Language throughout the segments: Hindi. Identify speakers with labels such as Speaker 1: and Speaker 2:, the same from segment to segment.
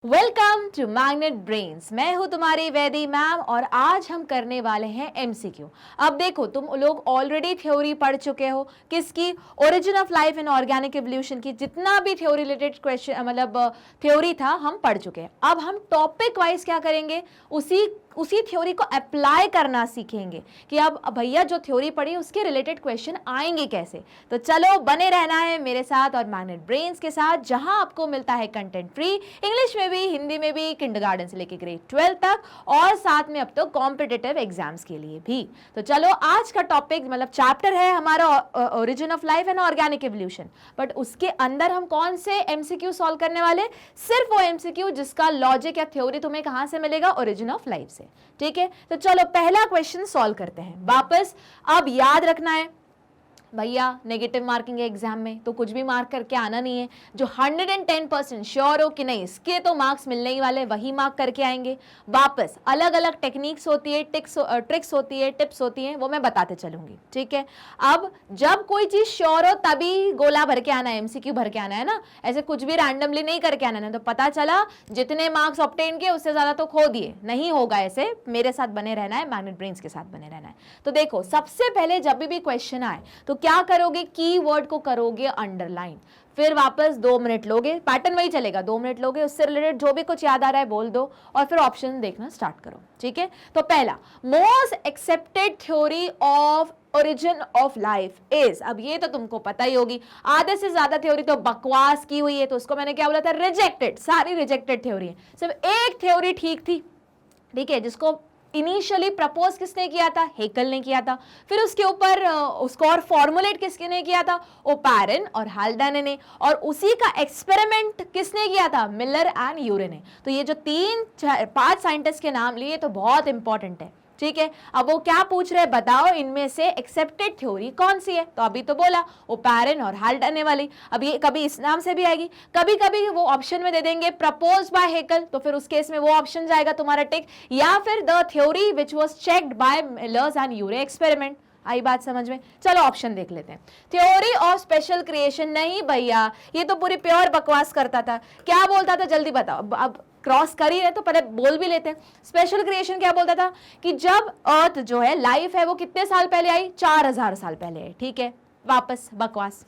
Speaker 1: Welcome to magnet brains. मैं हूं तुम्हारी वैदी मैम और आज हम करने वाले हैं एमसीक्यू। अब देखो, तुम लोग ऑलरेडी थ्योरी पढ़ चुके हो। किसकी? Origin of life in organic evolution की। जितना भी थ्योरी रिलेटेड क्वेश्चन मतलब थ्योरी था हम पढ़ चुके हैं। अब हम टॉपिक वाइज क्या करेंगे, उसी थ्योरी को अप्लाई करना सीखेंगे कि अब भैया जो थ्योरी पढ़ी उसके रिलेटेड क्वेश्चन आएंगे कैसे। तो चलो बने रहना है मेरे साथ और मैग्नेट ब्रेन्स के साथ, जहां आपको मिलता है कंटेंट फ्री, इंग्लिश में भी, हिंदी में भी, किंडरगार्टन से लेकर ग्रेड 12 तक, और साथ में अब तो कॉम्पिटिटिव एग्जाम्स के लिए भी। तो चलो, आज का टॉपिक मतलब चैप्टर है हमारा origin of life and organic evolution. But उसके अंदर हम कौन से एमसीक्यू सॉल्व करने वाले? सिर्फ वो एमसीक्यू जिसका लॉजिक या थ्योरी तुम्हें कहां से मिलेगा? ओरिजिन ऑफ लाइफ से। ठीक है, तो चलो पहला क्वेश्चन सॉल्व करते हैं वापस। अब याद रखना है भैया, नेगेटिव मार्किंग है एग्जाम में, तो कुछ भी मार्क करके आना नहीं है। जो 110% श्योर हो कि नहीं इसके तो मार्क्स मिलने ही वाले, वही मार्क करके आएंगे वापस। अलग अलग टेक्निक्स होती है, ट्रिक्स होती है, टिप्स होती हैं, वो मैं बताते चलूंगी। ठीक है, अब जब कोई चीज श्योर हो तभी गोला भर के आना है, एमसीक्यू भर के आना है ना। ऐसे कुछ भी रैंडमली नहीं करके आना है। तो पता चला जितने मार्क्स ऑब्टेन किए उससे ज्यादा तो खो दिए, नहीं होगा ऐसे। मेरे साथ बने रहना है, मैग्नेट ब्रेन्स के साथ बने रहना है। तो देखो, सबसे पहले जब भी क्वेश्चन आए तो क्या करोगे? कीवर्ड को करोगे अंडरलाइन, फिर वापस 2 मिनट लोगे, पैटर्न वही चलेगा। 2 मिनट लोगे, उससे रिलेटेड जो भी कुछ याद आ रहा है बोल दो और फिर ऑप्शन देखना स्टार्ट करो। ठीक है, तो पहला, most accepted theory of origin of life is. अब ये तो तुमको पता ही होगी, आधे से ज्यादा थ्योरी तो बकवास की हुई है, तो उसको मैंने क्या बोला था? रिजेक्टेड। सारी रिजेक्टेड थ्योरी है, सिर्फ एक थ्योरी ठीक थी। ठीक है, जिसको इनिशियली प्रपोज किसने किया था? हेकल ने किया था। फिर उसके ऊपर उसको और फॉर्मुलेट किसने किया था? ओपैरन और हाल्डाने ने। और उसी का एक्सपेरिमेंट किसने किया था? मिलर एंड यूरे ने। तो ये जो 3-5 साइंटिस्ट के नाम लिए तो बहुत इंपॉर्टेंट है। ठीक है, अब वो क्या पूछ रहे हैं, बताओ इनमें से एक्सेप्टेड थ्योरी कौन सी है? तो अभी तो बोला ओपैरन और हाल्डाने वाली। अब ये कभी इस नाम से भी आएगी, कभी कभी वो ऑप्शन में दे देंगे प्रपोज बाय हेकल, तो फिर उस केस में वो ऑप्शन जाएगा तुम्हारा टिक, या फिर the theory which was checked by Miller's and Urey experiment. आई बात समझ में? चलो ऑप्शन देख लेते हैं। थ्योरी ऑफ स्पेशल क्रिएशन नहीं भैया, ये तो पूरी प्योर बकवास करता था। क्या बोलता था जल्दी बताओ। अब क्रॉस कर ही रहे तो पहले बोल भी लेते हैं। स्पेशल क्रिएशन क्या बोलता था कि जब अर्थ जो है, लाइफ है, वो कितने साल पहले आई? 4000 साल पहले है। ठीक है, वापस बकवास।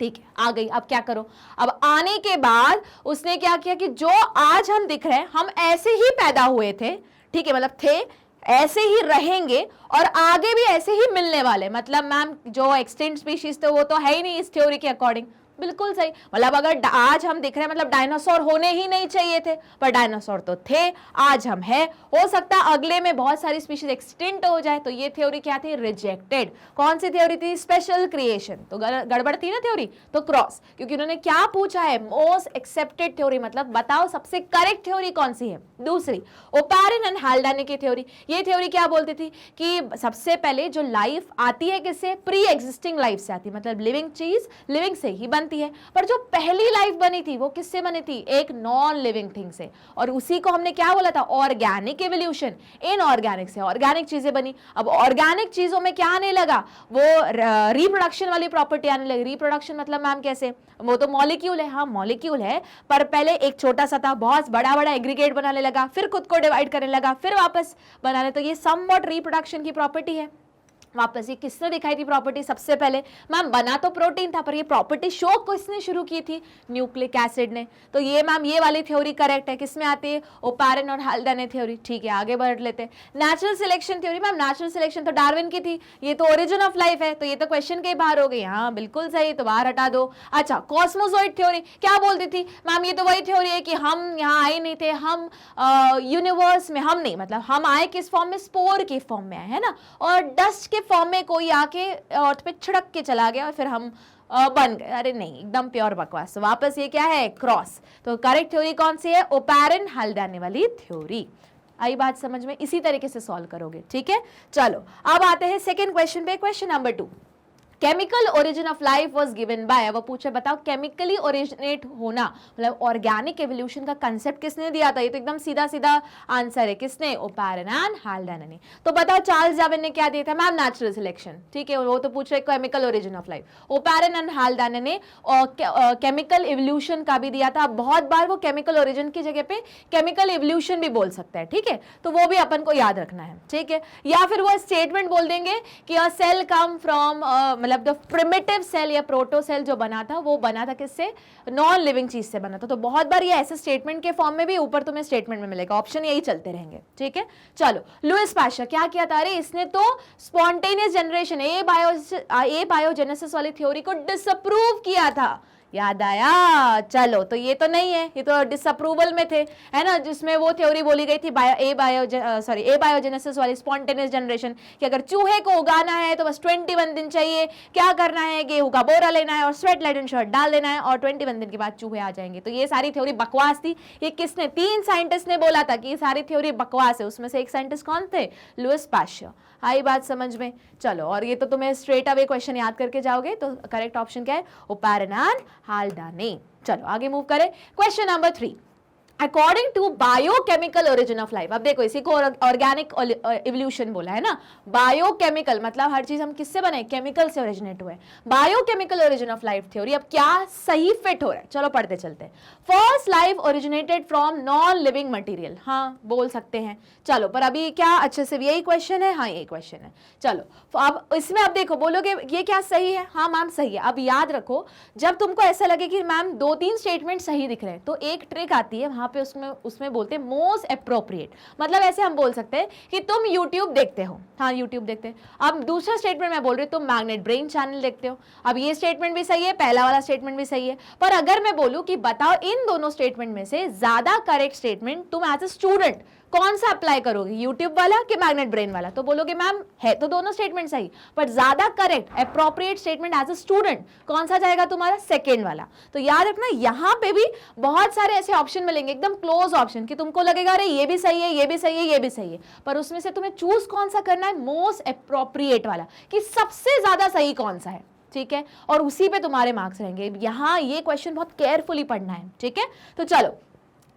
Speaker 1: ठीक है, आ गई। अब क्या करो? अब आने के बाद उसने क्या किया कि जो आज हम दिख रहे हैं, हम ऐसे ही पैदा हुए थे। ठीक है, मतलब थे, ऐसे ही रहेंगे और आगे भी ऐसे ही मिलने वाले। मतलब मैम जो एक्सटिंक्ट स्पीशीज थे वो तो है ही नहीं इस थ्योरी के अकॉर्डिंग। बिल्कुल सही। मतलब अगर आज हम दिख रहे हैं मतलब डायनासोर होने ही नहीं चाहिए थे, पर डायनासोर तो थे, आज हम है। हो सकता है अगले में बहुत सारी स्पीशीज एक्सटिंक्ट हो जाए। तो ये थ्योरी क्या थी? रिजेक्टेड। कौन सी थ्योरी थी? Special creation. तो गड़बड़ थी ना थ्योरी, तो क्रॉस। क्योंकि उन्होंने क्या पूछा है? मोस्ट एक्सेप्टेड थ्योरी, मतलब बताओ सबसे करेक्ट थ्योरी कौन सी है। दूसरी, ओपैरन एंड हाल्डाने की थ्योरी। ये थ्योरी क्या बोलती थी कि सबसे पहले जो लाइफ आती है किससे? प्री एग्जिस्टिंग लाइफ से आती है, मतलब लिविंग चीज लिविंग से ही बनती है। पर जो पहली लाइफ बनी थी वो किससे बनी थी? एक नॉन लिविंग थिंग से। और उसी को हमने क्या बोला था? Organic evolution. इनऑर्गेनिक से ऑर्गेनिक चीजें बनी। अब ऑर्गेनिक चीजों में क्या आने लगा? वो रिप्रोडक्शन वाली प्रॉपर्टी आने लगी। रिप्रोडक्शन मतलब मैम कैसे? वो तो मॉलिक्यूल है। हाँ मॉलिक्यूल है, पर पहले एक छोटा सा था, बहुत बड़ा बड़ा एग्रीगेट बनाने लगा, फिर खुद को डिवाइड करने लगा, फिर वापस बनाने। तो ये समवॉट रिप्रोडक्शन की प्रॉपर्टी है। वापस ये किसने दिखाई थी प्रॉपर्टी सबसे पहले? मैम बना तो प्रोटीन था, पर ये प्रॉपर्टी शो किसने शुरू की थी? न्यूक्लिक एसिड ने। तो ये मैम ये वाली थ्योरी करेक्ट है। किसमें आती है? ओपैरन और हाल्डाने थ्योरी। ठीक है, आगे बढ़ लेते हैं। Natural selection theory. Ma'am natural selection तो डार्विन की थी, ये तो ओरिजिन ऑफ लाइफ है, तो ये तो क्वेश्चन के बाहर हो गई। हाँ बिल्कुल सही, तो बाहर हटा दो। अच्छा, कॉस्मोजॉइड थ्योरी क्या बोलती थी? मैम ये तो वही थ्योरी है कि हम यहाँ आए नहीं थे, हम यूनिवर्स में हम नहीं, मतलब हम आए किस फॉर्म में? स्पोर के फॉर्म में आए, है ना। और डस्ट के फॉर्म में कोई आके अर्थ पे छिड़क के चला गया और फिर हम बन गए। अरे नहीं, एकदम प्योर बकवास। वापस ये क्या है? क्रॉस। तो करेक्ट थ्योरी कौन सी है? ओपैरन हाल्डाने वाली थ्योरी। आई बात समझ में? इसी तरीके से सॉल्व करोगे। ठीक है, चलो अब आते हैं सेकेंड क्वेश्चन पे। Question number 2, chemical origin of life was given by, वो पूछे बताओ केमिकली ओरिजिनेट होना मतलब ऑर्गेनिक एवोल्यूशन का कंसेप्ट किसने दिया था? ये तो एकदम सीधा सीधा आंसर है, किसने? ओपैरन एंड हाल्डेन ने। तो बताओ चार्ल्स डार्विन ने क्या दिया था? मैम नेचुरल सिलेक्शन, ठीक है, वो तो पूछ रहे chemical origin of life. Oparin and Haldane ने केमिकल एवोल्यूशन का भी दिया था। बहुत बार वो केमिकल ओरिजिन की जगह पे केमिकल एवोल्यूशन भी बोल सकता है, ठीक है, तो वो भी अपन को याद रखना है, ठीक है। या फिर वो स्टेटमेंट बोल देंगे कि अ सेल कम फ्रॉम मतलब द प्रिमिटिव सेल या प्रोटो सेल जो बना था वो बना था किससे? नॉन लिविंग चीज से बना था। तो बहुत बार ये ऐसे स्टेटमेंट के फॉर्म में भी ऊपर तुम्हें स्टेटमेंट में मिलेगा, ऑप्शन यही चलते रहेंगे, ठीक है। चलो लुईस पास्चर क्या किया था? अरे इसने तो स्पॉन्टेनियस जनरेशन ए बायोजेनेसिस वाली थ्योरी को डिसअप्रूव किया था, याद आया? चलो तो ये तो नहीं है, ये तो डिसअप्रूवल में थे, है ना, जिसमें वो थ्योरी बोली गई थी ए बायोजेनेसिस वाली स्पॉन्टेनियस जनरेशन कि अगर चूहे को उगाना है तो बस 21 दिन चाहिए, क्या करना है? गेहूं का बोरा लेना है और स्वेट लाइडन शर्ट डाल देना है और 21 दिन के बाद चूहे आ जाएंगे। तो ये सारी थ्योरी बकवास थी। ये किसने? 3 साइंटिस्ट ने बोला था कि ये सारी थ्योरी बकवास है। उसमें से एक साइंटिस्ट कौन थे? Lewis pasture. आई बात समझ में? चलो, और ये तो तुम्हें स्ट्रेट अवे क्वेश्चन याद करके जाओगे। तो करेक्ट ऑप्शन क्या है? Oparin and Haldane. चलो आगे मूव करें। Question number 3, according to biochemical origin of life. अब देखो इसी को ऑर्गेनिक इवोल्यूशन बोला है ना। बायोकेमिकल मतलब हर चीज हम किससे बने? केमिकल से ओरिजिनेट हुए। Biochemical origin of life theory अब क्या सही फिट हो रहा है? चलो पढ़ते चलते हैं। First life originated from non living material, हाँ बोल सकते हैं। चलो पर अभी क्या अच्छे से यही क्वेश्चन है? हाँ यही क्वेश्चन है। चलो अब इसमें अब देखो बोलोगे ये क्या सही है? हाँ मैम सही है। अब याद रखो जब तुमको ऐसा लगे कि मैम 2-3 स्टेटमेंट सही दिख रहे हैं तो एक ट्रिक आती है वहां पे, उसमें बोलते हैं मोस्ट एप्रोप्रिएट। मतलब ऐसे हम बोल सकते हैं कि तुम YouTube देखते हो, हाँ YouTube देखते हैं। अब दूसरा स्टेटमेंट मैं बोल रही हूँ तुम मैग्नेट ब्रेन चैनल देखते हो। अब ये स्टेटमेंट भी सही है, पहला वाला स्टेटमेंट भी सही है। पर अगर मैं बोलूं कि बताओ इन दोनों स्टेटमेंट में से ज्यादा करेक्ट स्टेटमेंट तुम एज अ स्टूडेंट कौन सा अप्लाई करोगे? यूट्यूब वाला कि मैग्नेट ब्रेन वाला? तो बोलोगे मैम है तो दोनों स्टेटमेंट सही, पर ज्यादा correct appropriate statement as a student कौन सा जाएगा तुम्हारा? सेकंड वाला। तो याद रखना यहां पे भी बहुत सारे ऐसे ऑप्शन मिलेंगे एकदम क्लोज ऑप्शन कि तुमको लगेगा अरे ये भी सही है, ये भी सही है, ये भी सही है, पर उसमें से तुम्हें चूज कौन सा करना है? मोस्ट एप्रोप्रिएट वाला, कि सबसे ज्यादा सही कौन सा है, ठीक है, और उसी पे तुम्हारे मार्क्स रहेंगे। यहां ये क्वेश्चन बहुत केयरफुली पढ़ना है, ठीक है। तो चलो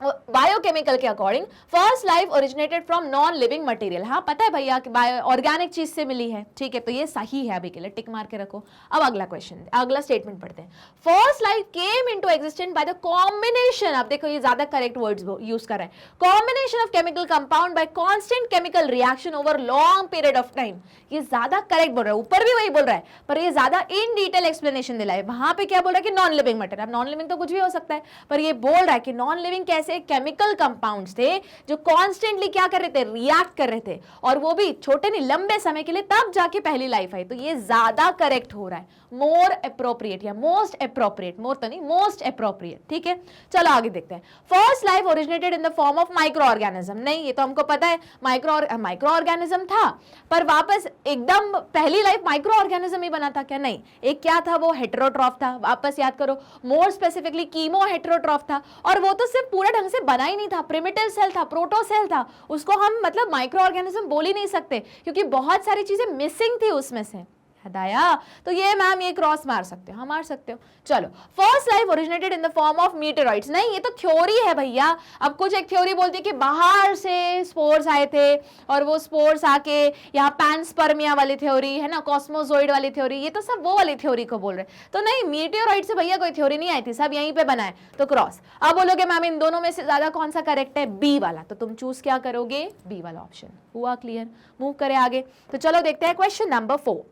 Speaker 1: बायोकेमिकल के according first life originated from non living material, हाँ पता है भैया कि ऑर्गेनिक चीज से मिली है, ठीक है, तो ये सही है, अभी के लिए टिक मार के रखो। अब अगला क्वेश्चन, अगला स्टेटमेंट पढ़ते हैं। First life came into existence by the combination, अब देखो ये ज्यादा करेक्ट वर्ड्स यूज कर रहे हैं, combination of chemical compound bye constant chemical reaction over long period of time. ये ज्यादा करेक्ट बोल रहा है, ऊपर भी वही बोल रहा है, पर ये ज्यादा इन डिटेल एक्सप्लेनेशन दिला है। वहां पे क्या बोल रहा है कि नॉन लिविंग मटेरियल, अब नॉन लिविंग तो कुछ भी हो सकता है, पर ये बोल रहा है कि नॉन लिविंग कैसे? केमिकल कंपाउंड्स थे जो कॉन्स्टेंटली क्या कर रहे थे? रिएक्ट कर रहे थे, और वो भी छोटे नहीं लंबे समय के लिए, तब जाके पहली लाइफ आई। तो ये ज्यादा करेक्ट हो रहा है, मोर एप्रोप्रिएट या मोस्ट एप्रोप्रिएट, मोर तो नहीं मोस्ट एप्रोप्रिएट, ठीक है। चलो आगे देखते हैं। First life originated in the form of micro organism, नहीं ये तो हमको पता है माइक्रो ऑर्गेनिज्म था, पर वापस एकदम पहली लाइफ माइक्रो ऑर्गेनिज्म ही बना था क्या? नहीं, एक क्या था? वो हेटेरोट्रॉफ था, वापस याद करो, मोर स्पेसिफिकली कीमो हेटेरोट्रॉफ था, और वो तो सिर्फ पूरा ढंग से बना ही नहीं था, प्रिमिटिव सेल था, प्रोटो सेल था, उसको हम मतलब माइक्रो ऑर्गेनिज्म बोल ही नहीं सकते क्योंकि बहुत सारी चीजें मिसिंग थी उसमें से, हदाया। तो ये मैम ये क्रॉस मार सकते हो, हाँ मार सकते हो। चलो first life originated in the form of meteoroids, नहीं ये तो थ्योरी है भैया। अब कुछ एक थ्योरी बोलती है कि बाहर से स्पोर्स आए थे और वो स्पोर्स आके यहाँ पैनस्पर्मिया वाली थ्योरी है ना, कॉस्मोजोइड वाली थ्योरी, ये तो सब वो वाली थ्योरी को बोल रहे। तो नहीं, मीटेरॉइड से भैया कोई थ्योरी नहीं आई थी, सब यहीं पे बना है, तो क्रॉस। अब बोलोगे मैम इन दोनों में से ज्यादा कौन सा करेक्ट है? बी वाला, तो तुम चूज क्या करोगे? बी वाला ऑप्शन। हुआ क्लियर? मूव करें आगे। तो चलो देखते हैं question number 4।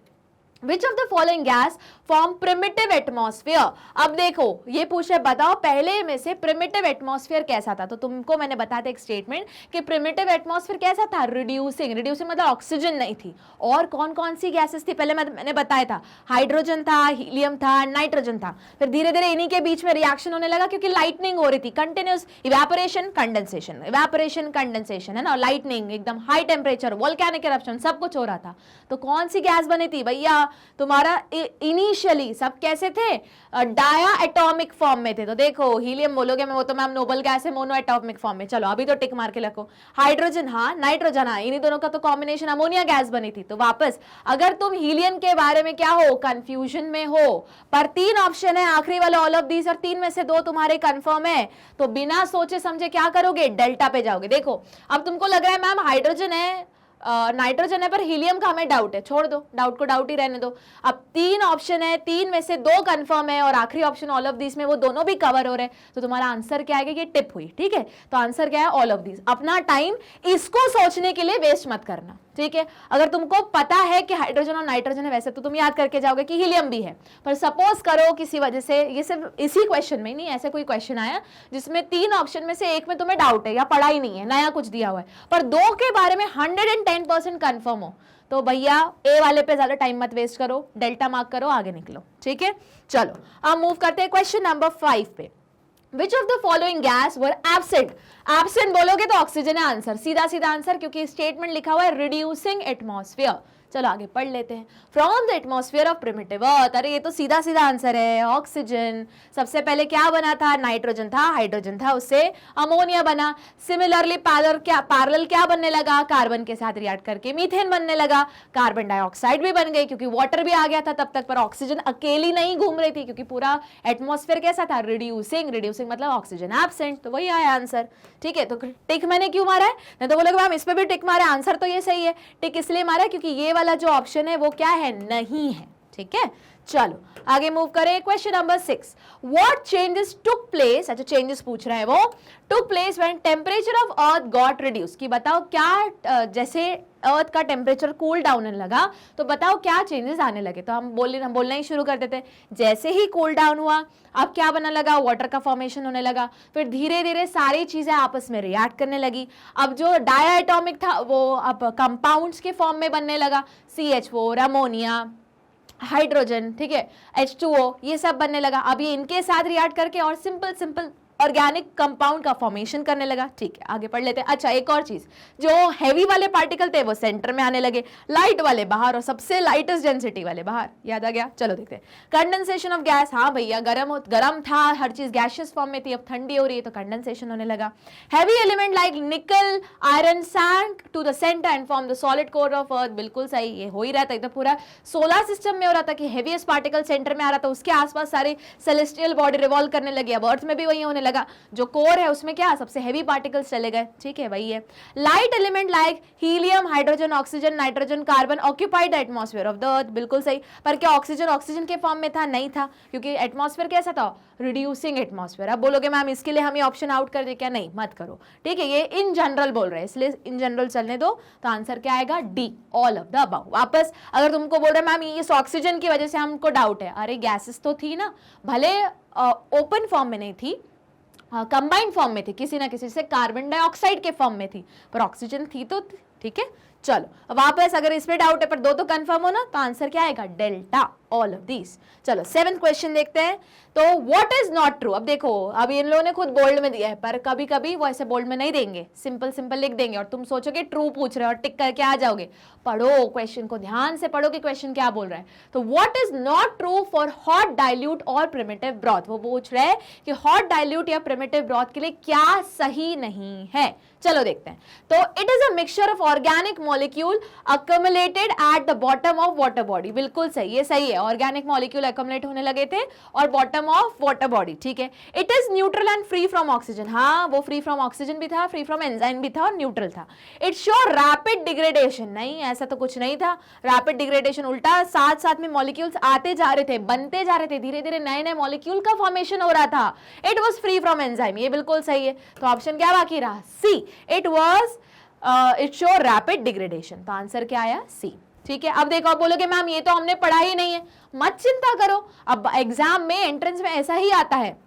Speaker 1: Which of the following gas form primitive atmosphere? अब देखो ये पूछ रहे बताओ पहले में से primitive atmosphere कैसा था? तो तुमको मैंने बताया था एक स्टेटमेंट कि primitive atmosphere कैसा था? रिड्यूसिंग मतलब ऑक्सीजन नहीं थी। और कौन कौन सी गैसेस थी पहले मैंने बताया था, हाइड्रोजन था, हीलियम था, नाइट्रोजन था। फिर धीरे धीरे इन्हीं के बीच में रिएक्शन होने लगा क्योंकि लाइटनिंग हो रही थी, कंटिन्यूस इवेपोरेशन कंडेंसेशन है ना, लाइटनिंग, एकदम हाई टेम्परेचर, वोल्केनिक इरप्शन, सब कुछ हो रहा था। तो कौन सी गैस बनी थी भैया? तुम्हारा इनिशियली सब कैसे थे, डाया एटॉमिक फॉर्म में थे। तो देखो हीलियम बोलोगे मैं, वो तो मैम नोबल गैस है, मोनो एटॉमिक फॉर्म में। चलो अभी तो टिक मार के रखो। हाइड्रोजन हाँ, नाइट्रोजन हाँ, इन्हीं दोनों का तो कॉम्बिनेशन अमोनिया गैस बनी थी। तो वापस अगर तुम हीलियम के बारे में क्या हो, कंफ्यूजन में हो, पर 3 ऑप्शन है, आखिरी वाला ऑल ऑफ दीस, और 3 में से 2 तुम्हारे कंफर्म है, तो बिना सोचे समझे क्या करोगे, डेल्टा पे जाओगे। देखो अब तुमको लग रहा है मैम हाइड्रोजन है, नाइट्रोजन है, पर हीलियम का हमें डाउट है, छोड़ दो, डाउट को डाउट ही रहने दो। अब 3 ऑप्शन है, 3 में से 2 कंफर्म है, और आखिरी ऑप्शन ऑल ऑफ दिस में वो दोनों भी कवर हो रहे हैं, तो तुम्हारा आंसर क्या आएगा, ये टिप हुई, ठीक है। तो आंसर क्या है, ऑल ऑफ दिस। अपना टाइम इसको सोचने के लिए वेस्ट मत करना, ठीक है। अगर तुमको पता है कि हाइड्रोजन और नाइट्रोजन है, वैसे तो तुम याद करके जाओगे कि हीलियम भी है, पर सपोज करो किसी वजह से, ये सिर्फ इसी क्वेश्चन में नहीं, ऐसे कोई क्वेश्चन आया जिसमें 3 ऑप्शन में से एक में तुम्हें डाउट है या पढ़ा ही नहीं है, नया कुछ दिया हुआ है, पर 2 के बारे में 110% कंफर्म हो, तो भैया ए वाले पे ज्यादा टाइम मत वेस्ट करो, डेल्टा मार्क करो, आगे निकलो, ठीक है। चलो अब मूव करते हैं क्वेश्चन नंबर 5 पे। Which of the following gas were absent? Absent बोलोगे तो ऑक्सीजन है आंसर, सीधा सीधा आंसर, क्योंकि स्टेटमेंट लिखा हुआ है रिड्यूसिंग एटमॉस्फेयर। चलो आगे पढ़ लेते हैं। From the atmosphere of primitive earth, अरे ये तो सीधा सीधा आंसर है, ऑक्सीजन। सबसे पहले क्या बना था, नाइट्रोजन था, हाइड्रोजन था, उससे अमोनिया बना। सिमिलरली पैरेलल क्या बनने लगा, कार्बन के साथ रिएक्ट करके मीथेन बनने लगा, कार्बन डाइऑक्साइड भी बन गई, क्योंकि वाटर भी आ गया था तब तक, पर ऑक्सीजन अकेली नहीं घूम रही थी, क्योंकि पूरा एटमॉस्फेयर कैसा था, रिड्यूसिंग, रिड्यूसिंग मतलब ऑक्सीजन एब्सेंट, तो वही आया आंसर, ठीक है। तो टिक मैंने क्यों मारा है, नहीं तो बोलोगे मैम इस पे भी टिक मारा, आंसर तो ये सही है। टिक इसलिए मारा है क्योंकि ये वाला जो ऑप्शन है वो क्या है, नहीं है, ठीक है। चलो आगे मूव करें, question number 6। What changes took place, अच्छा चेंजेस पूछ रहा है वो, took place when temperature of earth got reduce, कि बताओ क्या, जैसे अर्थ का टेम्परेचर कूल डाउन होने लगा तो बताओ क्या चेंजेस आने लगे। तो हम बोलना ही शुरू कर देते हैं। जैसे ही कूल डाउन हुआ अब क्या बनने लगा, वाटर का फॉर्मेशन होने लगा, फिर धीरे धीरे सारी चीजें आपस में रिएक्ट करने लगी। अब जो डायटोमिक था वो अब कंपाउंड्स के फॉर्म में बनने लगा, CH4, अमोनिया, हाइड्रोजन, ठीक है, H2O, ये सब बनने लगा। अब ये इनके साथ रिएक्ट करके और सिंपल सिंपल ऑर्गेनिक कंपाउंड का फॉर्मेशन करने लगा, ठीक है। आगे पढ़ लेते हैं। अच्छा एक और चीज, जो हैवी वाले पार्टिकल थे वो सेंटर में आने लगे, लाइट वाले बाहर, और सबसे लाइटेस्ट डेंसिटी वाले बाहर, याद आ गया। चलो देखते हैं। कंडेंसेशन ऑफ गैस, हाँ भैया गरम था, हर चीज गैसियस फॉर्म में थी, अब ठंडी हो रही है तो कंडेंसेशन होने लगा। Heavy element like nickel, iron sank to the centre and form the solid core of earth, बिल्कुल सही, ये हो ही रहा था, तो पूरा सोलर सिस्टम में हो रहा था कि हैवीएस्ट पार्टिकल सेंटर में आ रहा था, उसके आसपास सारे सेलेस्टियल बॉडी रिवॉल्व करने लगी। अब अर्थ में भी वही होने लगा, जो कोर है उसमें क्या सबसे हेवी पार्टिकल्स चले गए, ठीक है, वही है। Light element like helium, hydrogen, oxygen, nitrogen, carbon occupied the atmosphere of the earth, बिल्कुल सही। पर क्या ऑक्सीजन के फॉर्म में था, नहीं था, क्योंकि एटमॉस्फेयर कैसा था, रिड्यूसिंग एटमॉस्फेयर। अब बोलोगे मैम इसके लिए हमें ऑप्शन आउट कर दे क्या, नहीं मत करो, ठीक है, ये इन जनरल बोल रहे हैं इसलिए इन जनरल चलने दो। तो आंसर क्या आएगा, D, all of the above. वापस अगर तुमको बोल रहे मैम इस ऑक्सीजन की वजह से हमको डाउट है, अरे गैसेस तो थी ना, भले ओपन फॉर्म में नहीं थी, कंबाइंड फॉर्म में थी, किसी ना किसी से कार्बन डाइऑक्साइड के फॉर्म में थी, पर ऑक्सीजन थी तो, ठीक है। चलो वापस अगर इसमें डाउट है पर 2 तो कंफर्म हो ना, तो आंसर क्या आएगा, डेल्टा, ऑल ऑफ दिस। चलो 7th क्वेश्चन देखते हैं। तो व्हाट इज नॉट ट्रू, अब देखो अब इन लोगों ने खुद बोल्ड में दिया है, पर कभी कभी वो ऐसे बोल्ड में नहीं देंगे, सिंपल सिंपल लिख देंगे और तुम सोचोगे ट्रू पूछ रहे हो और टिक करके आ जाओगे। पढ़ो क्वेश्चन को, ध्यान से पढ़ो कि क्वेश्चन क्या बोल रहा है। तो what is not true for hot dilute और प्रिमिटिव ब्रॉथ, वो पूछ रहे हैं कि हॉट डाइल्यूट या प्रिमिटिव ब्रॉथ के लिए क्या सही नहीं है। चलो देखते हैं। तो it is a mixture of organic molecule accumulated at the bottom of water body, बिल्कुल सही, ये सही है, ऑर्गेनिक मॉलिक्यूल अक्युमुलेट होने लगे थे और बॉटम ऑफ वाटर बॉडी, ठीक है। It is neutral and free from oxygen, हाँ वो फ्री फ्रॉम ऑक्सीजन भी था, फ्री फ्रॉम एंजाइम भी था और न्यूट्रल था। इट शो रैपिड डिग्रेडेशन, नहीं ऐसा तो कुछ नहीं था, रैपिड डिग्रेडेशन, उल्टा साथ साथ में मॉलिक्यूल्स आते जा रहे थे, बनते जा रहे थे, धीरे धीरे नए नए मॉलिक्यूल का फॉर्मेशन हो रहा था। It was free from enzyme, ये बिल्कुल सही है। तो ऑप्शन क्या बाकी रहा, C, it was it show rapid degradation, तो आंसर क्या आया, सी, ठीक है। अब देखो आप बोलोगे मैम ये तो हमने पढ़ा ही नहीं है, मत चिंता करो, अब एग्जाम में एंट्रेंस में ऐसा ही आता है।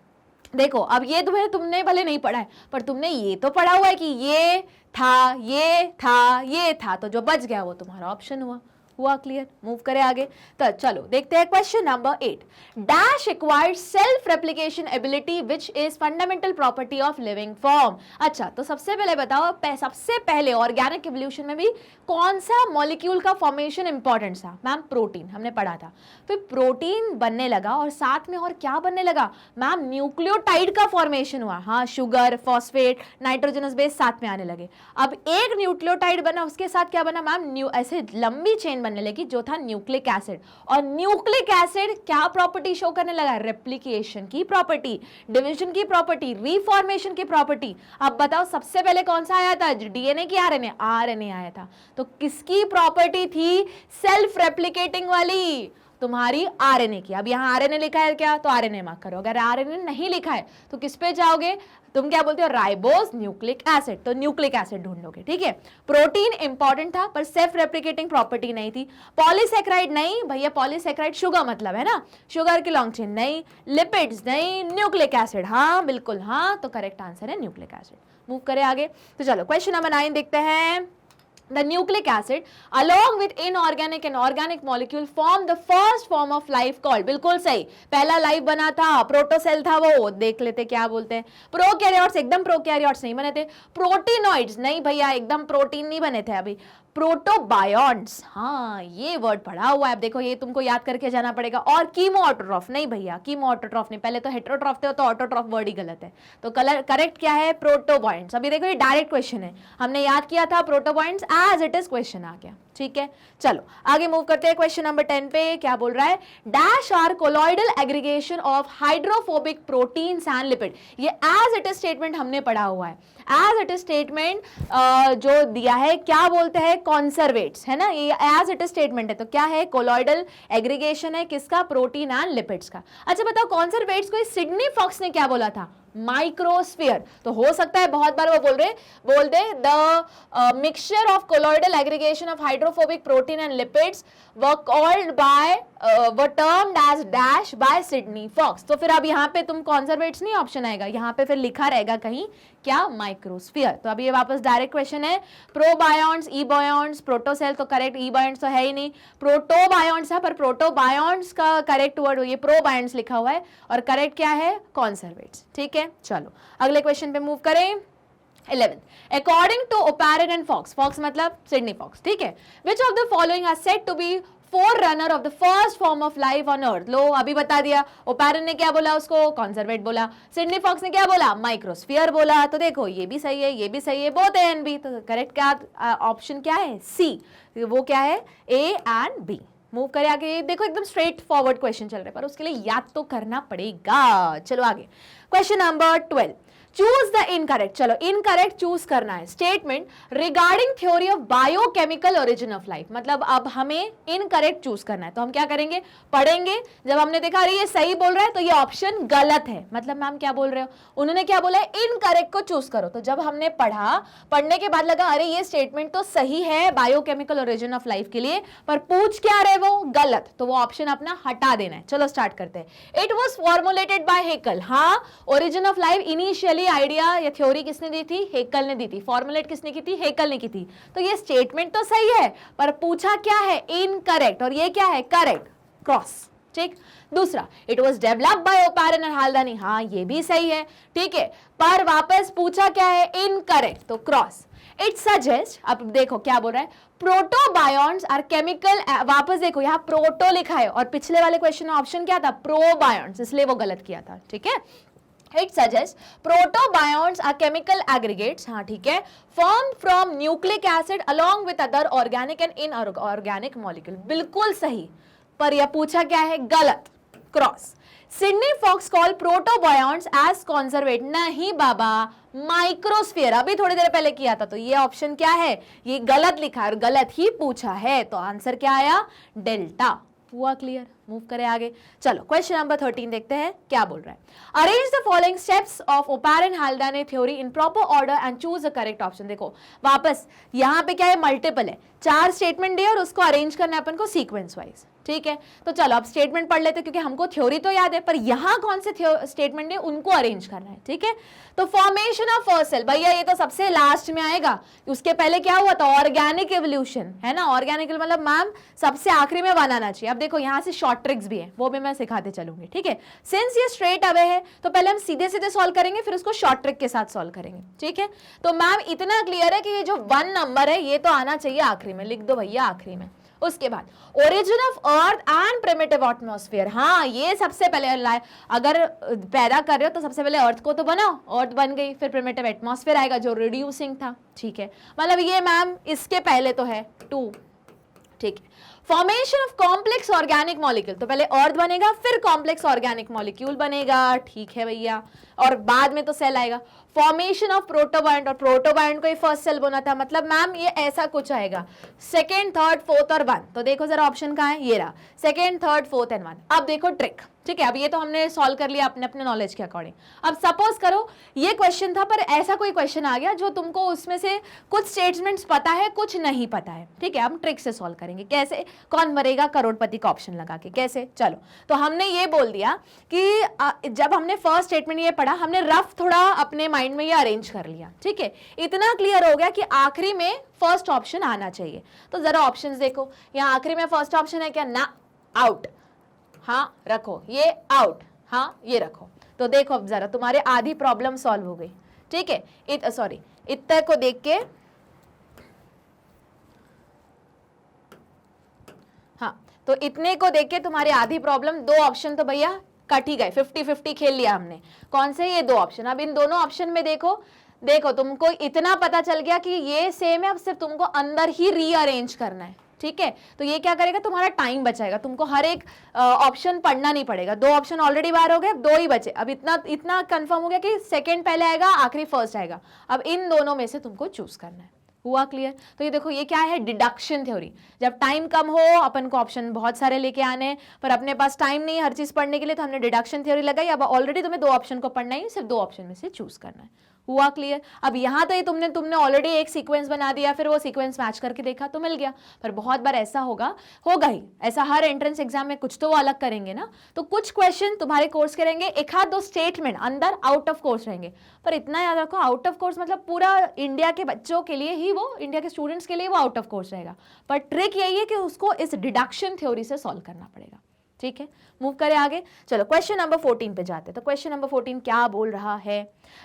Speaker 1: देखो अब ये तुमने भले नहीं पढ़ा है पर तुमने ये तो पढ़ा हुआ है कि ये था, ये था, ये था, तो जो बच गया वो तुम्हारा ऑप्शन हुआ, हुआ क्लियर? मूव करें आगे। तो चलो देखते हैं question number 8। Dash acquired self replication ability which is fundamental property of living form. अच्छा, तो सबसे पहले बताओ, सबसे पहले ऑर्गेनिक एवोल्यूशन में भी कौन सा मॉलिक्यूल का फॉर्मेशन इंपॉर्टेंट था? मैम प्रोटीन, हमने पढ़ा था। फिर प्रोटीन बनने लगा और साथ में और क्या बनने लगा? मैम न्यूक्लियोटाइड का फॉर्मेशन हुआ। हाँ, शुगर, फॉस्फेट, नाइट्रोजनस बेस साथ में आने लगे। अब एक न्यूक्लियोटाइड बना, उसके साथ क्या बना मैम? ऐसे लंबी चेन बनने लगी जो था न्यूक्लिक एसिड। और न्यूक्लिक एसिड क्या प्रॉपर्टी शो करने लगा? रेप्लिकेशन की प्रॉपर्टी, डिवीजन की प्रॉपर्टी, रीफॉर्मेशन की प्रॉपर्टी। अब बताओ सबसे पहले कौन सा आया था? डीएनए की आरएनए? आरएनए आया था। तो किसकी प्रॉपर्टी थी? सेल्फ रेप्लिकेटिंग वाली, तुम्हारी आरएनए की। अब यहाँ आरएनए लिखा है क्या, तो आरएनए मार्क करो। अगर आरएनए नहीं लिखा है तो किस पे जाओगे? तुम क्या बोलते हो? राइबोस न्यूक्लिक एसिड, तो न्यूक्लिक एसिड ढूंढोगे। ठीक है, प्रोटीन इंपॉर्टेंट था पर सेल्फ रेप्लिकेटिंग प्रॉपर्टी नहीं थी। पॉलीसेक्राइड नहीं भैया, पॉलीसेक्राइड शुगर मतलब है ना, शुगर की लॉन्ग चेन नहीं, लिपिड्स नहीं, न्यूक्लिक एसिड हाँ, बिल्कुल हाँ, तो करेक्ट आंसर है न्यूक्लिक एसिड। मूव करें आगे। तो चलो क्वेश्चन नंबर 9 देखते हैं। The nucleic acid along with inorganic and organic molecule form the first form of life called, बिल्कुल सही, पहला लाइफ बना था, प्रोटोसेल था वो, देख लेते क्या बोलते हैं। प्रोकैरियोट्स, एकदम प्रोकैरियोट्स नहीं बने थे। प्रोटीनॉइड्स नहीं भैया, एकदम प्रोटीन नहीं बने थे अभी। प्रोटोबायोन्ट्स, हाँ ये वर्ड पढ़ा हुआ है, अब देखो ये तुमको याद करके जाना पड़ेगा। और कीमोऑटोट्रॉफ नहीं भैया, कीमोऑटोट्रॉफ नहीं, पहले तो हेटेरोट्रॉफ थे तो ऑटोट्रॉफ वर्ड ही गलत है। तो करेक्ट क्या है? प्रोटोबायोन्ट्स। अभी देखो ये डायरेक्ट क्वेश्चन है, हमने याद किया था प्रोटोबायोन्ट्स, एज इट इज क्वेश्चन आ गया। ठीक है, चलो आगे मूव करते हैं। क्वेश्चन नंबर 10 पे क्या बोल रहा है? Dash are colloidal aggregation of hydrophobic proteins and lipid. ये एज इट इज स्टेटमेंट हमने पढ़ा हुआ है। एज इट इज स्टेटमेंट जो दिया है क्या बोलते हैं? कॉन्सर्वेट्स है ना, ये एज इट इज स्टेटमेंट है। तो क्या है? कोलॉइडल एग्रीगेशन है किसका? प्रोटीन एंड लिपिड्स का। अच्छा बताओ कॉन्सर्वेट्स को सिडनी फॉक्स ने क्या बोला था? माइक्रोस्फीयर। तो हो सकता है बहुत बार वो बोल दे the mixture of colloidal aggregation of hydrophobic protein and lipids were called by were termed as dash by Sydney Fox. तो फिर अब यहाँ पे तुम कॉन्जर्वेट्स नहीं ऑप्शन आएगा, यहाँ पे फिर लिखा रहेगा कहीं क्या? माइक्रोस्फीयर। तो अब ये वापस डायरेक्ट क्वेश्चन है। प्रोबायोन्ट्स, ईबायोन्ट्स, प्रोटोसेल तो करेक्ट, ईबायोन्ट्स तो है ही नहीं, प्रोटोबायोन्ट्स है, पर प्रोटोबायोन्ट्स का करेक्ट वर्ड ये प्रोबायोन्ट्स लिखा हुआ है और करेक्ट क्या है? कॉन्सर्वेट्स। ठीक है, चलो अगले क्वेश्चन पे मूव करें। 11th according to Oparin and Fox, Fox मतलब सिडनी फॉक्स, ठीक है, which of the following are said to be forerunner of the first form of life on earth। लो अभी बता दिया, ओपैरन ने क्या बोला? उसको कॉन्जर्वेट बोला। सिडनी फॉक्स ने क्या बोला? माइक्रोस्फीयर बोला। तो देखो ये भी सही है, ये भी सही है, बोथ ए एंड बी। तो करेक्ट क्या ऑप्शन क्या है? सी। वो क्या है? A and B. मूव करें आगे। देखो एकदम स्ट्रेट फॉरवर्ड क्वेश्चन चल रहे हैं पर उसके लिए याद तो करना पड़ेगा। चलो आगे question number 12। Choose the incorrect. चलो इनकरेक्ट चूज करना है। Statement regarding theory of biochemical origin of life, मतलब अब हमें इनकरेक्ट चूज करना है। तो हम क्या करेंगे? पढ़ेंगे, जब हमने देखा अरे ये सही बोल रहा है तो ये ऑप्शन गलत है, मतलब मैम क्या बोल रहे हो? उन्होंने क्या बोला है? इनकरेक्ट को चूज करो। तो जब हमने पढ़ा, पढ़ने के बाद लगा अरे ये स्टेटमेंट तो सही है बायोकेमिकल ओरिजिन ऑफ लाइफ के लिए, पर पूछ क्या रहे वो? गलत। तो वो ऑप्शन अपना हटा देना है। चलो स्टार्ट करते हैं। It was formulated by Haeckel. हाँ, origin of life initially idea या थ्योरी किसने दी थी? हेकल ने दी थी। फॉर्मुलेट किसने की थी? हेकल ने की थी। तो ये स्टेटमेंट तो सही है पर पूछा क्या है? इनकरेक्ट। और ये क्या है? Correct, cross. ठीक। दूसरा, it was developed by Oparin and Haldane. हाँ ये भी सही है, ठीक है, पर वापस पूछा क्या है? इनकरेक्ट, तो क्रॉस। इट सजेस्ट, अब देखो क्या बोल रहा है? प्रोटोबायोन्ट्स आर केमिकल, वापस देखो यहाँ प्रोटो लिखा है और पिछले वाले क्वेश्चन में ऑप्शन क्या था? प्रोबायोन्ट्स, इसलिए वो गलत किया था। ठीक है, It suggests protobions are chemical aggregates, हाँ ठीक है, formed from nucleic acid along with other organic and inorganic molecule। बिल्कुल सही, पर यह पूछा क्या है? गलत, क्रॉस। Sydney Fox call protobionts as coacervate. नहीं बाबा, माइक्रोस्फीयर अभी थोड़ी देर पहले किया था। तो ये ऑप्शन क्या है? ये गलत लिखा है और गलत ही पूछा है, तो आंसर क्या आया? डेल्टा। हुआ क्लियर? मूव करें आगे। चलो क्वेश्चन नंबर 13 देखते हैं क्या बोल रहा है। Arrange the following steps of Oparin Haldane theory in proper order and choose the correct option. देखो वापस यहाँ पे क्या है? मल्टीपल है, 4 स्टेटमेंट दिए और उसको अरेंज करना है अपन को सीक्वेंस वाइज। ठीक है, तो चलो अब स्टेटमेंट पढ़ लेते हैं, क्योंकि हमको थ्योरी तो याद है पर यहाँ कौन से स्टेटमेंट है उनको अरेंज करना है। ठीक है, तो फॉर्मेशन ऑफ फर्स्ट सेल, भैया ये तो सबसे लास्ट में आएगा, उसके पहले क्या हुआ था, ऑर्गेनिक एवोल्यूशन, है ना। ऑर्गेनिक मतलब मैम सबसे आखिरी में बनाना चाहिए। अब देखो यहाँ से शॉर्ट ट्रिक्स भी है, वो भी मैं सिखाते चलूंगी। ठीक है, सिंस ये स्ट्रेट अवे है तो पहले हम सीधे सीधे सॉल्व करेंगे, फिर उसको शॉर्ट ट्रिक के साथ सॉल्व करेंगे। ठीक है, तो मैम इतना क्लियर है कि ये जो 1 नंबर है ये तो आना चाहिए आखिरी में, लिख दो भैया आखिरी में। उसके बाद origin of earth and primitive atmosphere, हाँ ये सबसे पहले अगर पैदा कर रहे हो तो सबसे पहले अर्थ को तो बनाओ, अर्थ बन गई, फिर प्रिमिटिव एटमॉस्फेयर आएगा जो रिड्यूसिंग था। ठीक है, मतलब ये मैम इसके पहले तो है 2। ठीक है, formation of complex organic molecule, तो पहले अर्थ बनेगा फिर कॉम्प्लेक्स ऑर्गेनिक मॉलिक्यूल बनेगा। ठीक है भैया, और बाद में तो सेल आएगा। फॉर्मेशन ऑफ प्रोटोबायंट, और प्रोटोबायंट को ही फर्स्ट सेल बना था, मतलब मैम ये ऐसा कुछ आएगा, सेकेंड थर्ड फोर्थ और 1। तो देखो जरा ऑप्शन कहाँ है, ये रहा, सेकेंड थर्ड फोर्थ एंड 1। अब देखो ट्रिक, ठीक है, अब ये तो हमने सॉल्व कर लिया अपने अपने नॉलेज के अकॉर्डिंग। अब सपोज करो ये क्वेश्चन था पर ऐसा कोई क्वेश्चन आ गया जो तुमको उसमें से कुछ स्टेटमेंट्स पता है कुछ नहीं पता है। ठीक है, हम ट्रिक से सॉल्व करेंगे। कैसे, कौन मरेगा करोड़पति का ऑप्शन लगा के, कैसे, चलो। तो हमने ये बोल दिया कि जब हमने फर्स्ट स्टेटमेंट ये पढ़ा, हमने रफ थोड़ा अपने माइंड में ये अरेंज कर लिया। ठीक है, इतना क्लियर हो गया कि आखिरी में फर्स्ट ऑप्शन आना चाहिए। तो जरा ऑप्शंस देखो, यहाँ आखिरी में फर्स्ट ऑप्शन है क्या, ना, आउट, हाँ रखो, ये आउट, हाँ ये रखो। तो देखो अब जरा तुम्हारे आधी प्रॉब्लम सॉल्व हो गई। ठीक है, इतना को देख के, हाँ तो इतने को देख के तुम्हारी आधी प्रॉब्लम, 2 ऑप्शन तो भैया कट ही गए, 50-50 खेल लिया हमने। कौन से, ये 2 ऑप्शन। अब इन दोनों ऑप्शन में देखो तुमको इतना पता चल गया कि ये सेम है, अब सिर्फ तुमको अंदर ही रीअरेंज करना है। ठीक है, तो ये क्या करेगा, तुम्हारा टाइम बचाएगा, तुमको हर एक ऑप्शन पढ़ना नहीं पड़ेगा। 2 ऑप्शन ऑलरेडी बाहर हो गए, 2 ही बचे। अब इतना कंफर्म हो गया कि सेकंड पहले आएगा, आखिरी फर्स्ट आएगा। अब इन दोनों में से तुमको चूज करना है। हुआ क्लियर? तो ये देखो, ये क्या है, डिडक्शन थ्योरी। जब टाइम कम हो, अपन को ऑप्शन बहुत सारे लेके आने हैं, पर अपने पास टाइम नहीं है हर चीज पढ़ने के लिए, तो हमने डिडक्शन थ्योरी लगाई। अब ऑलरेडी तुम्हें 2 ऑप्शन को पढ़ना ही, सिर्फ 2 ऑप्शन में से चूज करना है। हुआ क्लियर? अब यहाँ तो ये तुमने ऑलरेडी एक सीक्वेंस बना दिया, फिर वो सीक्वेंस मैच करके देखा तो मिल गया। पर बहुत बार ऐसा होगा ही, ऐसा हर एंट्रेंस एग्जाम में कुछ तो वो अलग करेंगे ना। तो कुछ क्वेश्चन तुम्हारे कोर्स के रहेंगे, 1-2 स्टेटमेंट अंदर आउट ऑफ कोर्स रहेंगे। पर इतना याद रखो, आउट ऑफ कोर्स मतलब पूरा इंडिया के बच्चों के लिए ही, वो इंडिया के स्टूडेंट्स के लिए वो आउट ऑफ कोर्स रहेगा। पर ट्रिक यही है कि उसको इस डिडक्शन थ्योरी से सॉल्व करना पड़ेगा। ठीक है, मूव करें आगे। चलो क्वेश्चन नंबर 14 पे जाते हैं। तो क्वेश्चन नंबर 14 क्या बोल रहा है,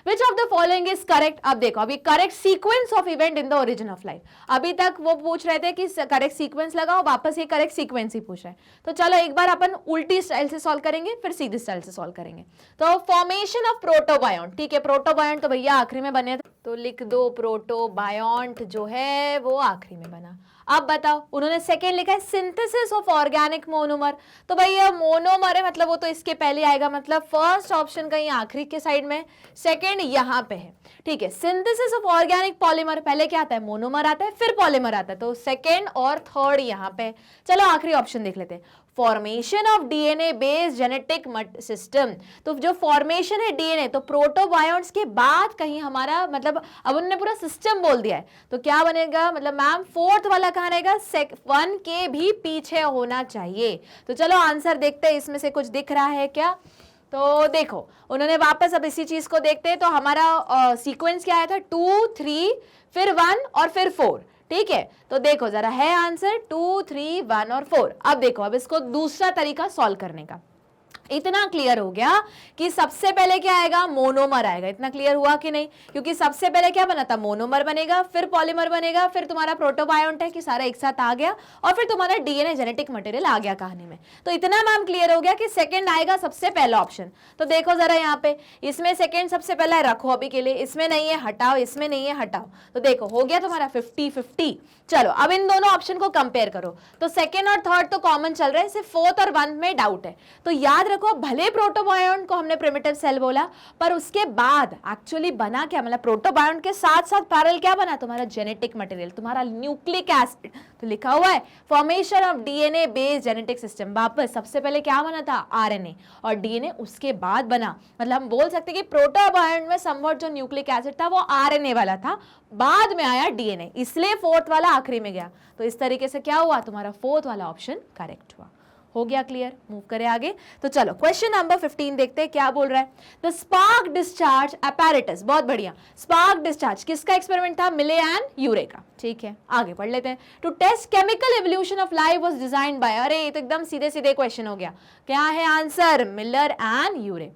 Speaker 1: which of the following is correct. अब देखो, अभी correct sequence of event in the origin of life. अभी तक वो पूछ रहे थे कि करेक्ट सीक्वेंस लगाओ, वापस ये करेक्ट सीक्वेंस ही पूछ रहे हैं। तो चलो एक बार अपन उल्टी स्टाइल से सॉल्व करेंगे, फिर सीधी स्टाइल से सॉल्व करेंगे। तो फॉर्मेशन ऑफ प्रोटोबायोंट, ठीक है, प्रोटोबायोंट तो भैया आखिरी में बने, तो लिख दो प्रोटोबायोंट जो है वो आखिरी में बना। अब बताओ, उन्होंने सेकेंड लिखा है सिंथेसिस ऑफ ऑर्गेनिक मोनोमर। तो भैया मोनोमर है, मतलब वो तो इसके पहले आएगा, मतलब फर्स्ट ऑप्शन कहीं आखिरी के साइड में, सेकेंड यहाँ पे है। ठीक है, सिंथेसिस ऑफ ऑर्गेनिक पॉलीमर, पहले क्या आता है, मोनोमर आता है, फिर पॉलीमर आता है, तो सेकेंड और थर्ड यहाँ पे। चलो आखिरी ऑप्शन देख लेते हैं, formation of DNA based genetic system. तो जो फॉर्मेशन है डीएनए, तो प्रोटोबायोंट्स के बाद कहीं हमारा, मतलब अब उन्होंने पूरा सिस्टम बोल दिया है, तो क्या बनेगा, मतलब मैम फोर्थ वाला कहाँ रहेगा, 1 के भी पीछे होना चाहिए। तो चलो आंसर देखते हैं, इसमें से कुछ दिख रहा है क्या। तो देखो, उन्होंने वापस अब इसी चीज को देखते हैं। तो हमारा सीक्वेंस क्या आया था, 2, 3, फिर 1 और फिर 4। ठीक है, तो देखो जरा है आंसर 2, 3, 1 और 4। अब देखो, अब इसको दूसरा तरीका सॉल्व करने का। इतना क्लियर हो गया कि सबसे पहले क्या आएगा, मोनोमर आएगा। इतना क्लियर हुआ कि नहीं, क्योंकि सबसे पहले क्या बना था, मोनोमर बनेगा, फिर पॉलीमर बनेगा, फिर तुम्हारा प्रोटोबायोंट है कि सारा एक साथ आ गया, और फिर तुम्हारा डीएनए जेनेटिक मटेरियल आ गया कहानी में। तो इतना मैम क्लियर हो गया कि सेकंड आएगा सबसे पहला ऑप्शन। तो देखो जरा यहाँ पे, इसमें सेकंड सबसे पहला रखो अभी के लिए, इसमें नहीं है हटाओ, इसमें नहीं है हटाओ। तो देखो हो गया तुम्हारा 50-50। चलो अब इन दोनों ऑप्शन को कंपेयर करो। तो सेकंड और थर्ड तो कॉमन चल रहे हैं, सिर्फ फोर्थ और 1 में डाउट है। तो याद रखो, भले प्रोटोबायोंट को हमने प्रिमिटिव सेल बोला, पर उसके बाद एक्चुअली बना क्या, मतलब प्रोटोबायोंट के साथ साथ पैरेलल क्या बना, तुम्हारा जेनेटिक मटेरियल, तुम्हारा न्यूक्लिक एसिड। तो लिखा हुआ है formation of DNA based genetic system. वापस सबसे पहले क्या बना था, आरएनए, और डीएनए उसके बाद बना। मतलब हम बोल सकते हैं कि प्रोटोबायोंट में समवट जो न्यूक्लिक एसिड था वो आरएनए वाला था, बाद में आया डीएनए, इसलिए फोर्थ वाला आखिरी में गया। तो इस तरीके से क्या हुआ, तुम्हारा फोर्थ वाला ऑप्शन करेक्ट हुआ। हो गया क्लियर? मूव करें आगे। तो चलो क्वेश्चन नंबर 15 देखते हैं क्या बोल रहा है। द स्पार्क डिस्चार्ज apparatus, बहुत बढ़िया। स्पार्क डिस्चार्ज किसका एक्सपेरिमेंट था? मिले एंड यूरे का। ठीक है, आगे पढ़ लेते हैं। To test chemical evolution of life was designed by, अरे ये तो एकदम सीधे सीधे क्वेश्चन हो गया। क्या है आंसर? मिलर एंड यूरे।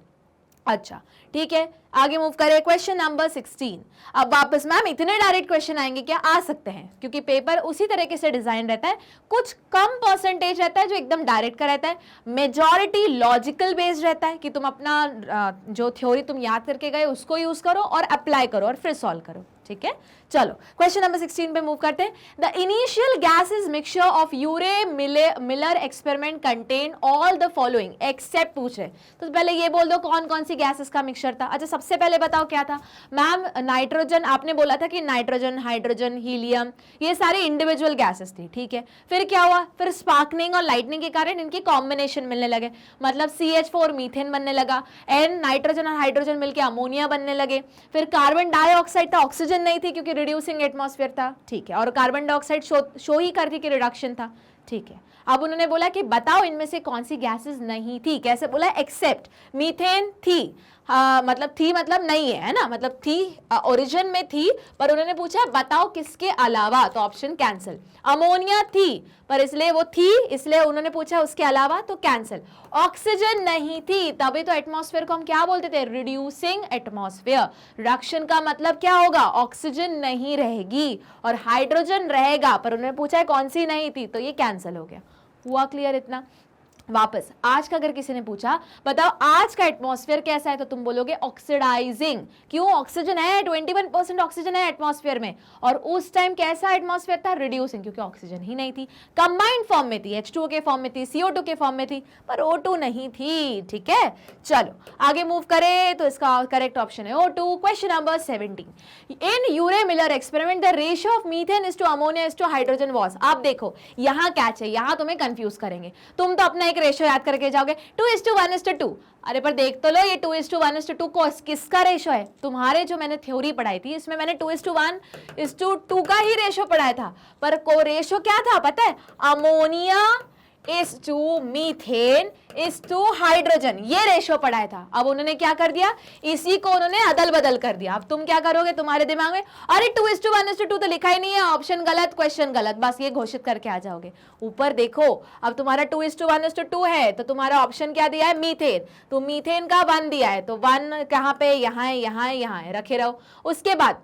Speaker 1: अच्छा ठीक है, आगे मूव करें। Question number 16। अब वापस मैम इतने डायरेक्ट क्वेश्चन आएंगे क्या? आ सकते हैं, क्योंकि पेपर उसी तरीके से डिजाइन रहता है। कुछ कम परसेंटेज रहता है जो एकदम डायरेक्ट का रहता है, मेजॉरिटी लॉजिकल बेस्ड रहता है कि तुम अपना जो थ्योरी तुम याद करके गए उसको यूज करो और अप्लाई करो और फिर सॉल्व करो। ठीक है, चलो क्वेश्चन नंबर 16 पे मूव करते हैं। The initial gases mixture of Urey Miller experiment contain all the following except पूछ रहे। तो पहले ये बोल दो कौन कौन सी गैसेस का मिक्सचर था। अच्छा सबसे पहले बताओ क्या था मैम? नाइट्रोजन, आपने बोला था कि नाइट्रोजन, हाइड्रोजन, हीलियम, ये सारी इंडिविजुअल गैसेस थी। ठीक है, फिर क्या हुआ? फिर स्पार्कनिंग और लाइटनिंग के कारण इनकी कॉम्बिनेशन मिलने लगे, मतलब CH4 मीथेन बनने लगा, एंड नाइट्रोजन और हाइड्रोजन मिलकर अमोनिया बनने लगे। फिर कार्बन डाइऑक्साइड था, ऑक्सीजन नहीं थी क्योंकि रिड्यूसिंग एटमॉस्फेयर था। ठीक है, और कार्बन डाइऑक्साइड शो ही करती कि रिडक्शन था। ठीक है, अब उन्होंने बोला कि बताओ इनमें से कौन सी गैसेस नहीं थी। कैसे बोला? एक्सेप्ट मीथेन थी, मतलब थी मतलब नहीं है ना, मतलब थी, ओरिजिन में थी, पर उन्होंने पूछा बताओ किसके अलावा, तो ऑप्शन कैंसिल। अमोनिया थी पर इसलिए वो थी, इसलिए उन्होंने पूछा उसके अलावा, तो कैंसिल। ऑक्सीजन नहीं थी, तभी तो एटमॉस्फेयर को हम क्या बोलते थे? Reducing atmosphere. रिडक्शन का मतलब क्या होगा? ऑक्सीजन नहीं रहेगी और हाइड्रोजन रहेगा, पर उन्होंने पूछा है कौन सी नहीं थी, तो ये कैंसिल हो गया। हुआ क्लियर इतना? वापस आज का अगर किसी ने पूछा बताओ आज का एटमॉस्फेयर कैसा है, तो तुम बोलोगे ऑक्सीडाइजिंग। क्यों? ऑक्सीजन है, 21% ऑक्सीजन है एटमॉस्फेयर में, और उस टाइम कैसा एटमॉस्फेयर था? रिड्यूसिंग, क्योंकि ऑक्सीजन ही नहीं थी। कंबाइंड फॉर्म में थी, H2O के फॉर्म में थी, CO2 के फॉर्म में थी, पर O2 नहीं थी। ठीक है, चलो आगे मूव करें, तो इसका करेक्ट ऑप्शन है O2। Question number 17। In Urey Miller experiment the ratio of methane is to ammonia is to hydrogen was. आप देखो यहां कैच है, यहां तुम्हें कंफ्यूज करेंगे। तुम तो अपना रेशियो याद करके जाओगे 2:1:2। अरे पर देख तो लो ये 2:1:2 को किसका रेशियो है? तुम्हारे जो मैंने थ्योरी पढ़ाई थी इसमें मैंने 2:1:2 का ही रेशियो पढ़ाया था, पर को रेशियो क्या था पता है? Ammonia is to methane is to hydrogen, ये रेशियो पढ़ाया था। अब उन्होंने क्या कर दिया? इसी को उन्होंने अदल बदल कर दिया। अब तुम क्या करोगे? तुम्हारे दिमाग में अरे 2:1:2 तो लिखा ही नहीं है, ऑप्शन गलत, क्वेश्चन गलत, बस ये घोषित करके आ जाओगे। ऊपर देखो, अब तुम्हारा 2:1:2 है, तो तुम्हारा ऑप्शन क्या दिया है? मीथेन। तो मीथेन का 1 दिया है, तो 1 कहां पे? यहाँ है, यहाँ है, यहाँ है, रखे रहो। उसके बाद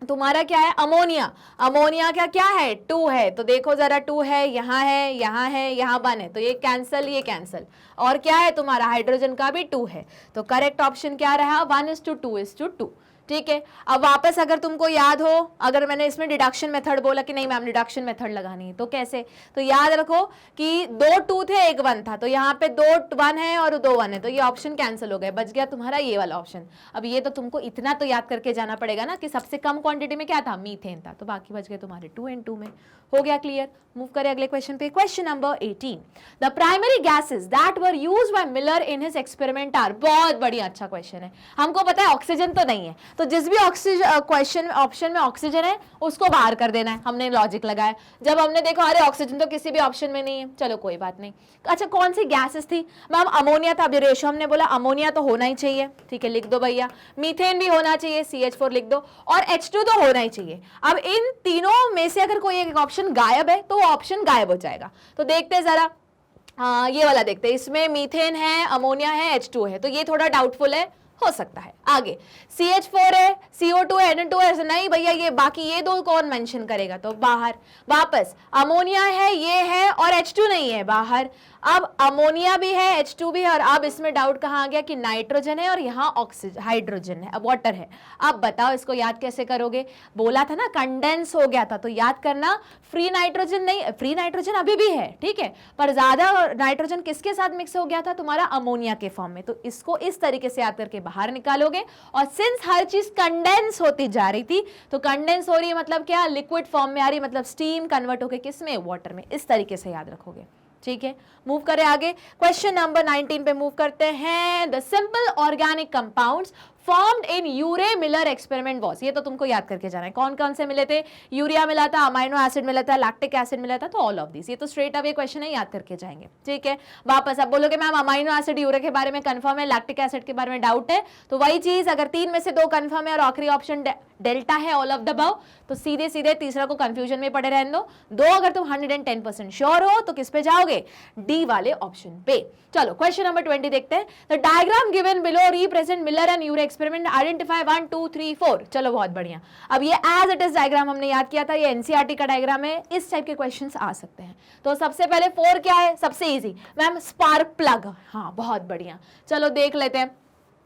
Speaker 1: तुम्हारा क्या है? अमोनिया। अमोनिया का क्या है? 2 है, तो देखो जरा 2 है, यहाँ है, यहाँ है, यहाँ 1 है, तो ये कैंसल, ये कैंसल। और क्या है तुम्हारा? हाइड्रोजन का भी 2 है, तो करेक्ट ऑप्शन क्या रहा? 1:2:2। ठीक है, अब वापस अगर तुमको याद हो, अगर मैंने इसमें डिडक्शन मेथड बोला कि नहीं मैम डिडक्शन मेथड लगानी है, तो कैसे? तो याद रखो कि 2 2 थे, 1 1 था, तो यहाँ पे 2 1 है और 2 1 है, तो ये ऑप्शन कैंसिल हो गए, बच गया तुम्हारा ये वाला ऑप्शन। अब ये तो तुमको इतना तो याद करके जाना पड़ेगा ना कि सबसे कम क्वांटिटी में क्या था? मीथेन था, तो बाकी बच गए तुम्हारे 2 and 2 में। हो गया क्लियर? मूव करें अगले क्वेश्चन पे। Question number 18। The primary gases that were used by Miller in his experiment are. बहुत बढ़िया, अच्छा क्वेश्चन है। हमको पता है ऑक्सीजन तो नहीं है, तो जिस भी ऑक्सीजन क्वेश्चन ऑप्शन में ऑक्सीजन है उसको बाहर कर देना है। हमने लॉजिक लगाया, जब हमने देखा अरे ऑक्सीजन तो किसी भी ऑप्शन में नहीं है, चलो कोई बात नहीं। अच्छा कौन सी गैसेस थी मैम? अमोनिया था, अभी रेशो हमने बोला अमोनिया तो होना ही चाहिए, ठीक है लिख दो भैया। मीथेन भी होना चाहिए, CH4 लिख दो, और H2 तो होना ही चाहिए। अब इन तीनों में से अगर कोई एक ऑप्शन गायब है तो वो ऑप्शन गायब हो जाएगा। तो देखते हैं जरा, ये वाला देखते हैं, इसमें मीथेन है, अमोनिया है, H2 है, तो ये थोड़ा डाउटफुल है, हो सकता है। आगे CH4 है, CO2 है, N2 है, नहीं भैया ये बाकी ये दो कौन मेंशन करेगा, तो बाहर। वापस अमोनिया है, ये है, और H2 नहीं है, बाहर। अब अमोनिया भी है, H2 भी है, और अब इसमें डाउट कहाँ आ गया कि नाइट्रोजन है और यहाँ ऑक्सीजन हाइड्रोजन है, अब वाटर है। अब बताओ इसको याद कैसे करोगे? बोला था ना कंडेंस हो गया था, तो याद करना फ्री नाइट्रोजन नहीं, फ्री नाइट्रोजन अभी भी है, ठीक है, पर ज्यादा नाइट्रोजन किसके साथ मिक्स हो गया था? तुम्हारा अमोनिया के फॉर्म में। तो इसको इस तरीके से याद करके बाहर निकालोगे, और सिंस हर चीज कंडेंस होती जा रही थी, तो कंडेंस हो रही है मतलब क्या? लिक्विड फॉर्म में आ रही, मतलब स्टीम कन्वर्ट होकर किस में? वाटर में। इस तरीके से याद रखोगे, ठीक है। मूव करें आगे, क्वेश्चन नंबर 19 पे मूव करते हैं। The simple organic compounds formed in Urey Miller experiment was, ये तो तुमको याद करके जाना है, कौन कौन से मिले थे, यूरिया मिला था, अमाइनो एसिड मिला था, लैक्टिक एसिड मिला था, तो ऑल ऑफ दिस, ये तो स्ट्रेट अवे क्वेश्चन है, याद करके जाएंगे, ठीक है। वापस अब बोलोगे मैम अमाइनो एसिड यूरिया के बारे में कंफर्म है, लैक्टिक एसिड के बारे में डाउट है, तो वही चीज अगर 3 में से 2 कंफर्म है और आखिरी ऑप्शन डेल्टा है ऑल ऑफ द अबव, तो सीधे सीधे तीसरा को कंफ्यूजन में पड़े रहने दो। 2 अगर तुम 110% श्योर हो तो किस पे जाओगे, डी वाले ऑप्शन पे। चलो क्वेश्चन नंबर 20 देखते हैं। The diagram given below represent Miller and Urey experiment, identify 1 2 3 4। चलो बहुत बढ़िया। अब ये एज इट इज डायग्राम हमने याद किया था, ये एनसीईआरटी का डायग्राम है, इस टाइप के क्वेश्चंस आ सकते हैं। तो सबसे पहले 4 क्या है, सबसे इजी मैम स्पार्क प्लग, हाँ बहुत बढ़िया, चलो देख लेते हैं।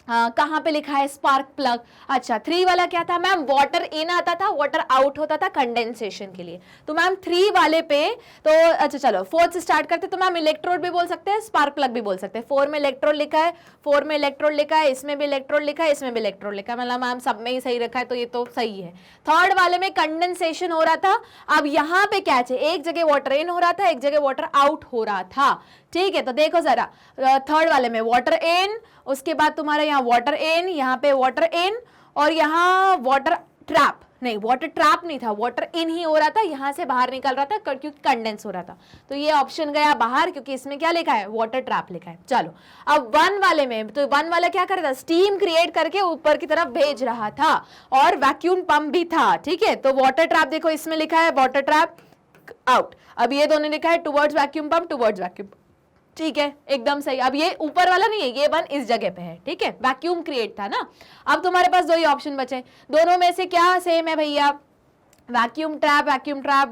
Speaker 1: कहाँ पे लिखा है स्पार्क प्लग। अच्छा 3 वाला क्या था मैम, वाटर इन आता था, वाटर आउट होता था कंडेंसेशन के लिए, तो मैम 3 वाले पे तो अच्छा चलो 4 से स्टार्ट करते, तो मैम इलेक्ट्रोड भी बोल सकते हैं, स्पार्क प्लग भी बोल सकते हैं। 4 में इलेक्ट्रोड लिखा है, 4 में इलेक्ट्रोड लिखा है, इसमें भी इलेक्ट्रोड लिखा है, इसमें भी इलेक्ट्रोड लिखा है, मतलब मैम सब में ही सही रखा है, तो ये तो सही है। 3rd वाले में कंडेंसेशन हो रहा था, अब यहाँ पे क्या है, एक जगह वाटर इन हो रहा था, एक जगह वाटर आउट हो रहा था, ठीक है। तो देखो जरा 3rd वाले में वाटर इन, उसके बाद तुम्हारा यहाँ वाटर इन, यहाँ पे वाटर इन, और यहाँ वाटर ट्रैप, नहीं वाटर ट्रैप नहीं था, वाटर इन ही हो रहा था, यहाँ से बाहर निकल रहा था क्योंकि कंडेंस हो रहा था, तो ये ऑप्शन गया बाहर क्योंकि इसमें क्या लिखा है, वाटर ट्रैप लिखा है। चलो अब 1 वाले में, तो 1 वाला क्या कर रहा था, स्टीम क्रिएट करके ऊपर की तरफ भेज रहा था, और वैक्यूम पंप भी था, ठीक है। तो वाटर ट्रैप देखो इसमें लिखा है वाटर ट्रैप आउट, अब ये दोनों लिखा है towards vacuum pump, towards vacuum, ठीक है एकदम सही। अब ये ऊपर वाला नहीं है, ये 1 इस जगह पे है, ठीक है, वैक्यूम क्रिएट था ना। अब तुम्हारे पास 2 ही ऑप्शन बचे, दोनों में से क्या सेम है भैया, vacuum trap,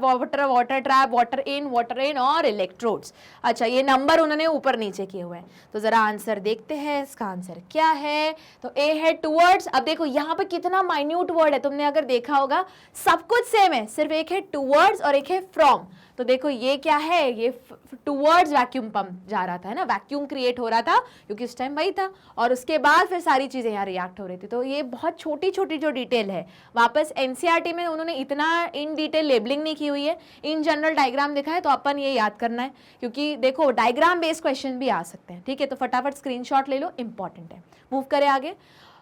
Speaker 1: water water trap, water in और इलेक्ट्रोड्स। अच्छा ये नंबर उन्होंने ऊपर नीचे किए हुए हैं, तो जरा आंसर देखते हैं, इसका आंसर क्या है, तो ए है टुवर्ड्स। अब देखो यहाँ पे कितना माइन्यूट वर्ड है, तुमने अगर देखा होगा सब कुछ सेम है, सिर्फ एक है टुवर्ड्स और एक है फ्रॉम। तो देखो ये क्या है, ये टुवर्ड्स वैक्यूम पंप जा रहा था, है ना, वैक्यूम क्रिएट हो रहा था क्योंकि उस टाइम वही था, और उसके बाद फिर सारी चीजें यहाँ रिएक्ट हो रही थी। तो ये बहुत छोटी छोटी जो डिटेल है, वापस एनसीईआरटी में उन्होंने इतना इन डिटेल लेबलिंग नहीं की हुई है, इन जनरल डायग्राम दिखा है, तो अपन ये याद करना है क्योंकि देखो डायग्राम बेस्ड क्वेश्चन भी आ सकते हैं, ठीक है। तो फटाफट स्क्रीनशॉट ले लो, इंपॉर्टेंट है। मूव करें आगे।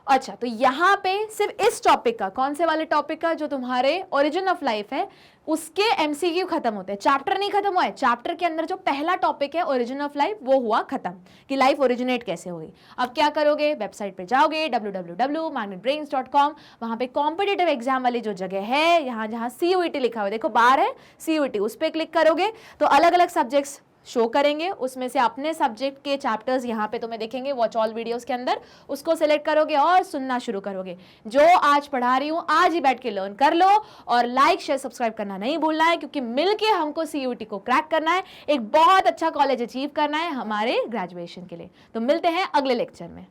Speaker 1: अच्छा तो यहाँ पे सिर्फ इस टॉपिक का, कौन से वाले टॉपिक का, जो तुम्हारे ओरिजिन ऑफ लाइफ है उसके एमसीक्यू खत्म होते हैं, चैप्टर नहीं खत्म हुआ है, चैप्टर के अंदर जो पहला टॉपिक है ओरिजिन ऑफ लाइफ वो हुआ खत्म, कि लाइफ ओरिजिनेट कैसे हुई। अब क्या करोगे, वेबसाइट पे जाओगे www.magnetbrains.com, वहां पे कॉम्पिटिटिव एग्जाम वाली जो जगह है, यहाँ जहाँ CUET लिखा हुआ है, देखो बाहर है CUET, उस पर क्लिक करोगे तो अलग अलग सब्जेक्ट्स शो करेंगे, उसमें से अपने सब्जेक्ट के चैप्टर्स यहाँ पे तुम्हें दिखेंगे वॉच ऑल वीडियोस के अंदर, उसको सिलेक्ट करोगे और सुनना शुरू करोगे। जो आज पढ़ा रही हूँ आज ही बैठ के लर्न कर लो, और लाइक शेयर सब्सक्राइब करना नहीं भूलना है, क्योंकि मिलके हमको CUET को क्रैक करना है, एक बहुत अच्छा कॉलेज अचीव करना है हमारे ग्रेजुएशन के लिए। तो मिलते हैं अगले लेक्चर में।